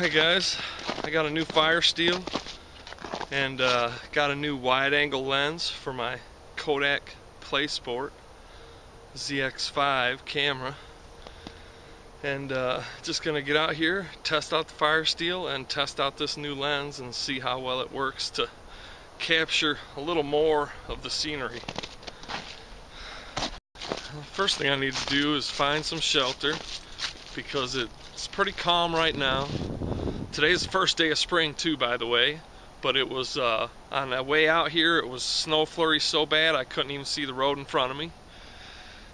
Hi guys, I got a new Firesteel and got a new wide angle lens for my Kodak Playsport Zx5 camera, and just gonna get out here, test out the Firesteel and test out this new lens and see how well it works to capture a little more of the scenery. The first thing I need to do is find some shelter because it's pretty calm right now. Today's the first day of spring too, by the way, but it was on the way out here it was snow flurry so bad I couldn't even see the road in front of me.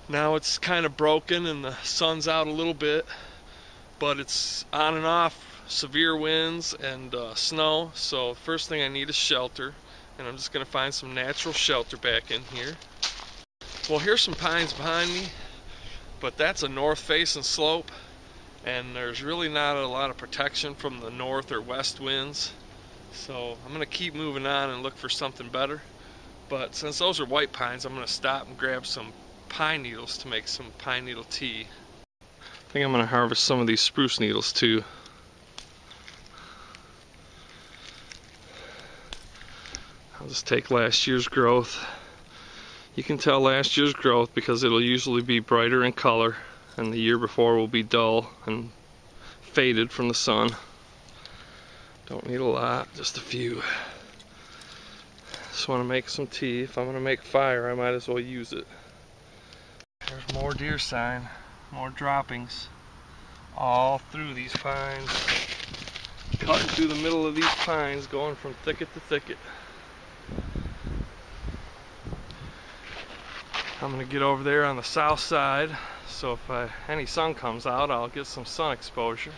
Now it's kind of broken and the sun's out a little bit, but it's on and off severe winds and snow, so the first thing I need is shelter, and I'm just going to find some natural shelter back in here. Well, here's some pines behind me, but that's a north facing slope, and there's really not a lot of protection from the north or west winds, so I'm going to keep moving on and look for something better. But since those are white pines, I'm going to stop and grab some pine needles to make some pine needle tea. I think I'm going to harvest some of these spruce needles too. I'll just take last year's growth. You can tell last year's growth because it'll usually be brighter in color, and the year before will be dull and faded from the sun. Don't need a lot, just a few. Just want to make some tea. If I'm going to make fire, I might as well use it. There's more deer sign, more droppings all through these pines. Cutting through the middle of these pines, going from thicket to thicket. I'm going to get over there on the south side, so if any sun comes out, I'll get some sun exposure.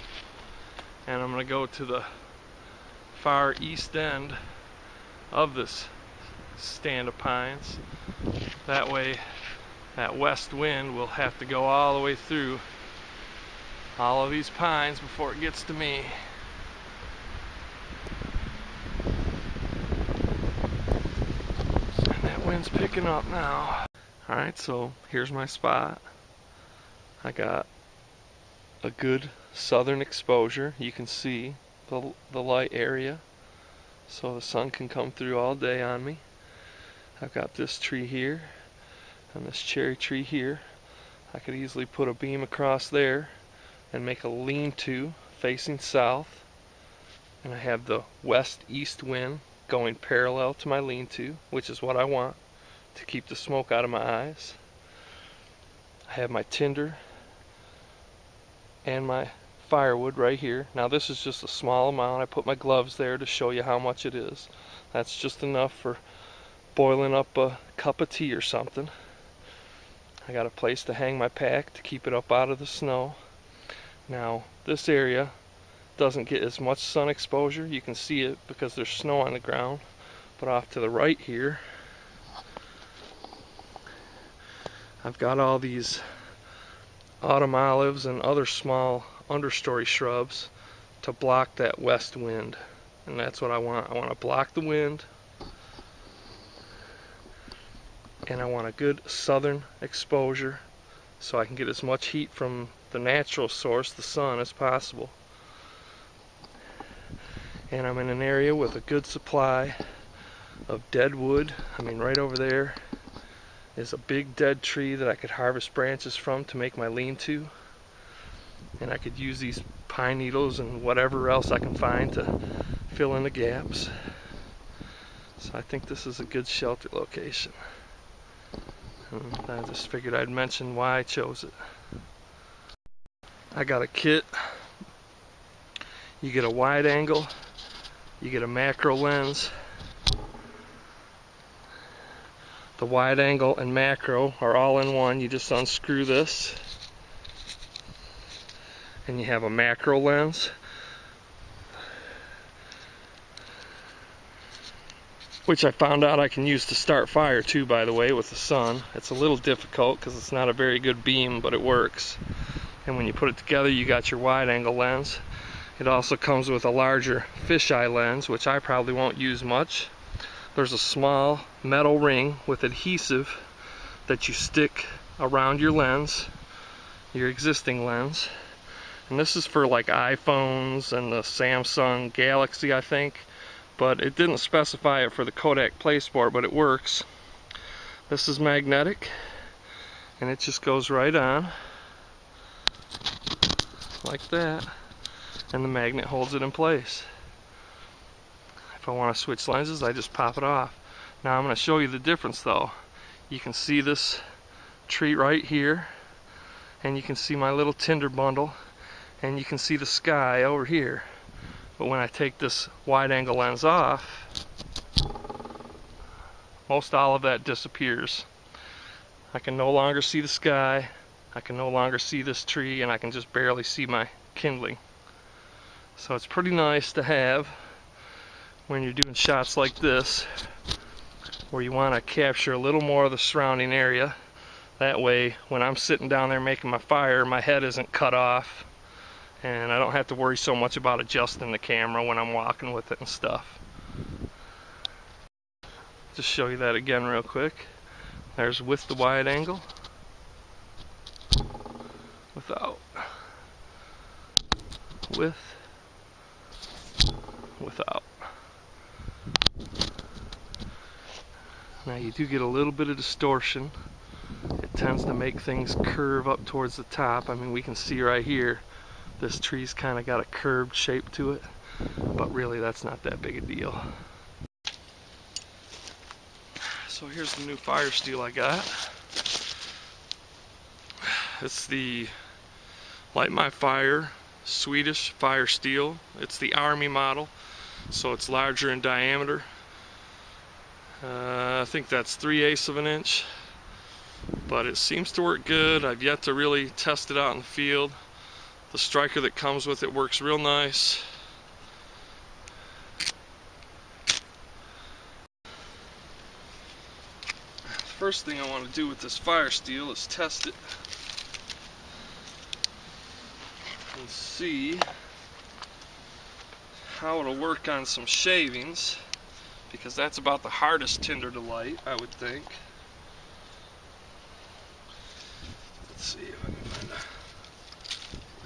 And I'm going to go to the far east end of this stand of pines. That way, that west wind will have to go all the way through all of these pines before it gets to me. And that wind's picking up now. Alright, so here's my spot. I got a good southern exposure. You can see the light area, so the sun can come through all day on me. I've got this tree here and this cherry tree here. I could easily put a beam across there and make a lean-to facing south, and I have the west-east wind going parallel to my lean-to, which is what I want to keep the smoke out of my eyes. I have my tinder and my firewood right here. Now this is just a small amount. I put my gloves there to show you how much it is. That's just enough for boiling up a cup of tea or something. I got a place to hang my pack to keep it up out of the snow. Now this area doesn't get as much sun exposure. You can see it because there's snow on the ground, but off to the right here I've got all these autumn olives and other small understory shrubs to block that west wind, and that's what I want. I want to block the wind, and I want a good southern exposure so I can get as much heat from the natural source, the sun, as possible. And I'm in an area with a good supply of dead wood. I mean, right over there is a big dead tree that I could harvest branches from to make my lean-to, and I could use these pine needles and whatever else I can find to fill in the gaps. So I think this is a good shelter location, and I just figured I'd mention why I chose it. I got a kit. You get a wide angle, you get a macro lens. The wide angle and macro are all in one. You just unscrew this and you have a macro lens, which I found out I can use to start fire too, by the way, with the sun. It's a little difficult because it's not a very good beam, but it works. And when you put it together, you got your wide angle lens. It also comes with a larger fisheye lens, which I probably won't use much. There's a small metal ring with adhesive that you stick around your lens, your existing lens, And this is for like iPhones and the Samsung Galaxy, I think. But it didn't specify it for the Kodak Playsport, but it works. This is magnetic, and it just goes right on like that, and the magnet holds it in place. If I want to switch lenses, I just pop it off. Now I'm going to show you the difference though. You can see this tree right here, and you can see my little Tinder bundle, and you can see the sky over here. But when I take this wide angle lens off, most all of that disappears. I can no longer see the sky, I can no longer see this tree, and I can just barely see my kindling. So it's pretty nice to have when you're doing shots like this, where you want to capture a little more of the surrounding area. That way, when I'm sitting down there making my fire, my head isn't cut off, and I don't have to worry so much about adjusting the camera when I'm walking with it and stuff. Just show you that again real quick. There's with the wide angle, without, with, without. Now you do get a little bit of distortion. It tends to make things curve up towards the top. I mean, we can see right here, this tree's kind of got a curved shape to it, but really that's not that big a deal. So here's the new Firesteel I got. It's the Light My Fire Swedish Firesteel. It's the Army model, so it's larger in diameter. I think that's 3/8 of an inch, but it seems to work good. I've yet to really test it out in the field. The striker that comes with it works real nice. First thing I want to do with this Firesteel is test it and see how it'll work on some shavings, because that's about the hardest tinder to light, I would think. Let's see if I can find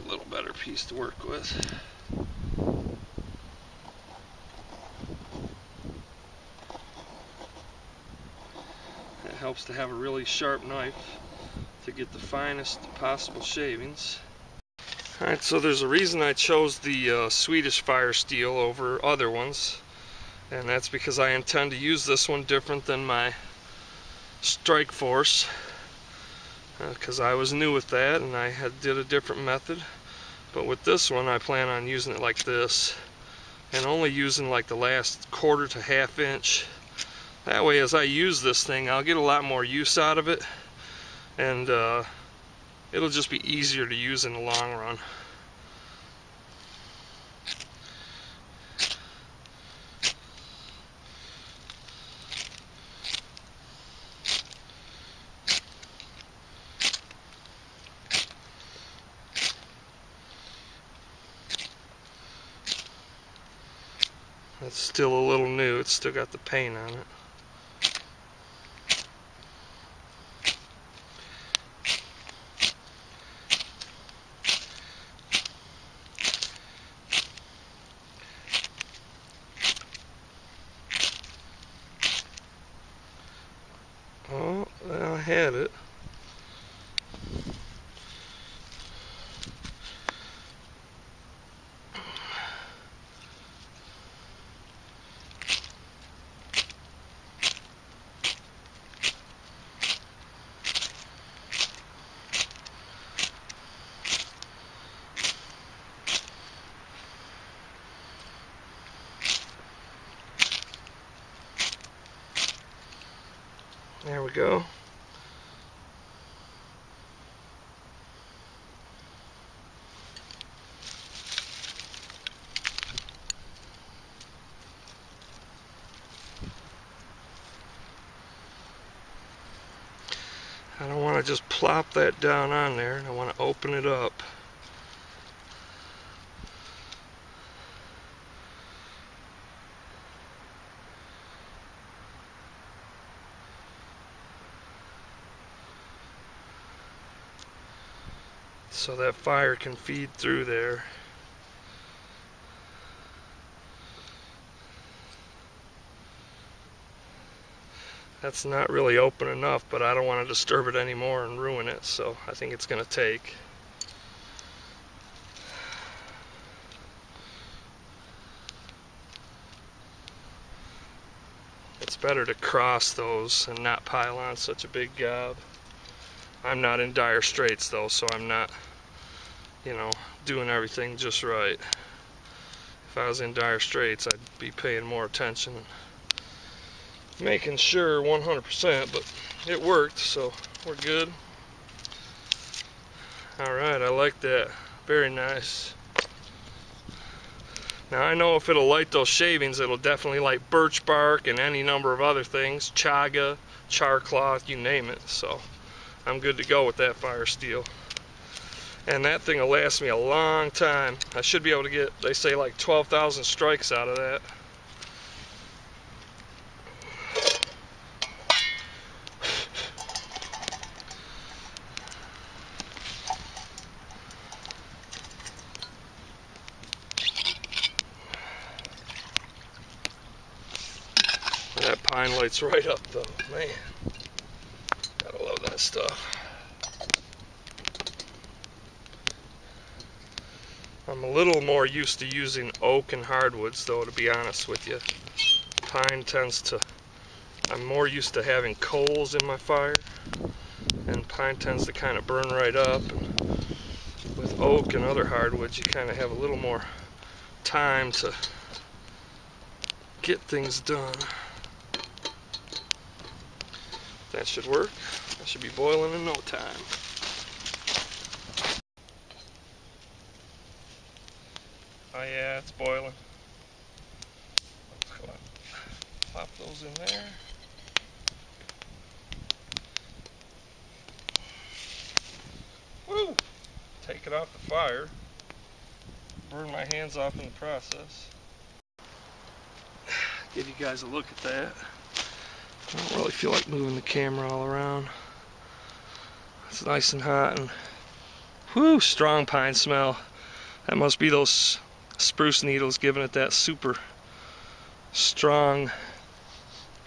a little better piece to work with. It helps to have a really sharp knife to get the finest possible shavings. Alright, so there's a reason I chose the Swedish Firesteel over other ones, and that's because I intend to use this one different than my Strike Force, because I was new with that and I did a different method. But with this one I plan on using it like this, and only using like the last 1/4 to 1/2 inch. That way, as I use this thing, I'll get a lot more use out of it, and it'll just be easier to use in the long run. It's still a little new, it's still got the paint on it. Oh, I had it. There we go. I don't want to just plop that down on there, and I want to open it up. so that fire can feed through there. That's not really open enough, but I don't want to disturb it anymore and ruin it, so I think it's going to take. It's better to cross those and not pile on such a big gob. I'm not in dire straits though, so I'm not, doing everything just right. If I was in dire straits, I'd be paying more attention, making sure 100%, but it worked, so we're good. Alright, I like that. Very nice. Now I know if it'll light those shavings, it'll definitely light birch bark and any number of other things, chaga, char cloth, you name it, so I'm good to go with that Firesteel. And that thing will last me a long time. I should be able to get, they say, like 12,000 strikes out of that. That pine lights right up though, man. Gotta love that stuff. I'm a little more used to using oak and hardwoods though, to be honest with you. Pine tends to, I'm more used to having coals in my fire, and pine tends to kind of burn right up. And with oak and other hardwoods, you kind of have a little more time to get things done. That should work. That should be boiling in no time. Oh yeah, it's boiling. Let's go ahead and pop those in there. Woo! Take it off the fire. Burn my hands off in the process. Give you guys a look at that. I don't really feel like moving the camera all around. It's nice and hot and whoo, strong pine smell. That must be those spruce needles giving it that super strong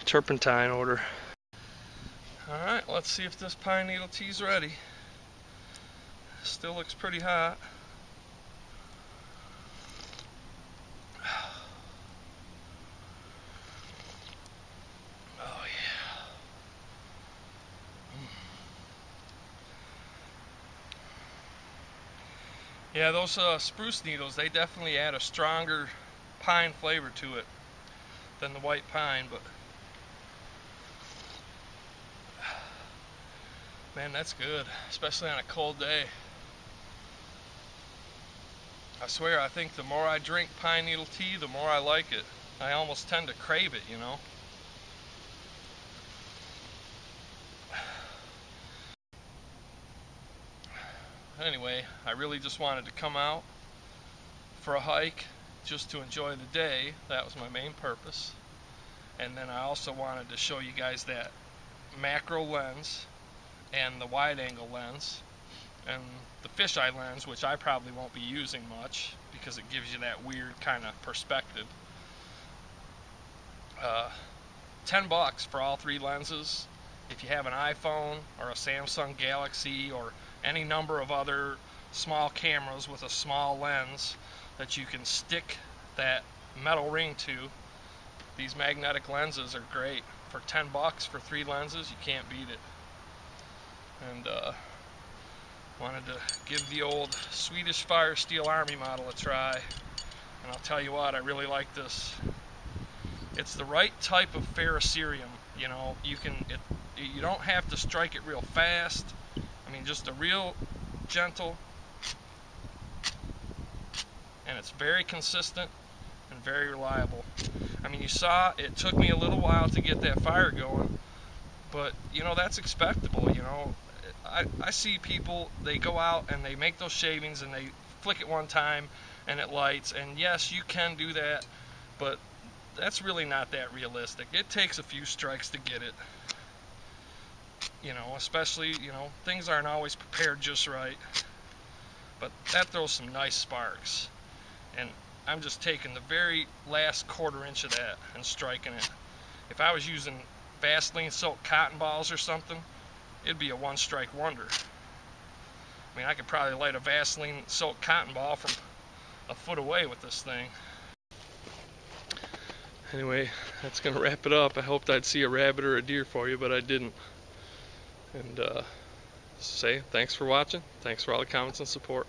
turpentine odor. Alright, let's see if this pine needle tea's ready. Still looks pretty hot. Oh yeah. Yeah, those spruce needles, they definitely add a stronger pine flavor to it than the white pine, but man, that's good, especially on a cold day. I swear, I think the more I drink pine needle tea, the more I like it. I almost tend to crave it, Anyway, I really just wanted to come out for a hike just to enjoy the day. That was my main purpose. And then I also wanted to show you guys that macro lens and the wide angle lens and the fisheye lens, which I probably won't be using much because it gives you that weird kind of perspective. $10 for all three lenses. If you have an iPhone or a Samsung Galaxy or any number of other small cameras with a small lens that you can stick that metal ring to, these magnetic lenses are great. For $10 for three lenses, you can't beat it. And wanted to give the old Swedish Firesteel Army model a try, and I'll tell you what, I really like this. It's the right type of ferrocerium. You don't have to strike it real fast. I mean, just a real gentle, and it's very consistent and very reliable. I mean, you saw it took me a little while to get that fire going, but that's expectable. I see people, they go out and they make those shavings and they flick it one time and it lights, and yes, you can do that, but that's really not that realistic. It takes a few strikes to get it. Especially, things aren't always prepared just right. but that throws some nice sparks. And I'm just taking the very last 1/4 inch of that and striking it. If I was using Vaseline soaked cotton balls or something, it'd be a one-strike wonder. I mean, I could probably light a Vaseline soaked cotton ball from a foot away with this thing. Anyway, that's gonna wrap it up. I hoped I'd see a rabbit or a deer for you, but I didn't. And say thanks for watching. Thanks for all the comments and support.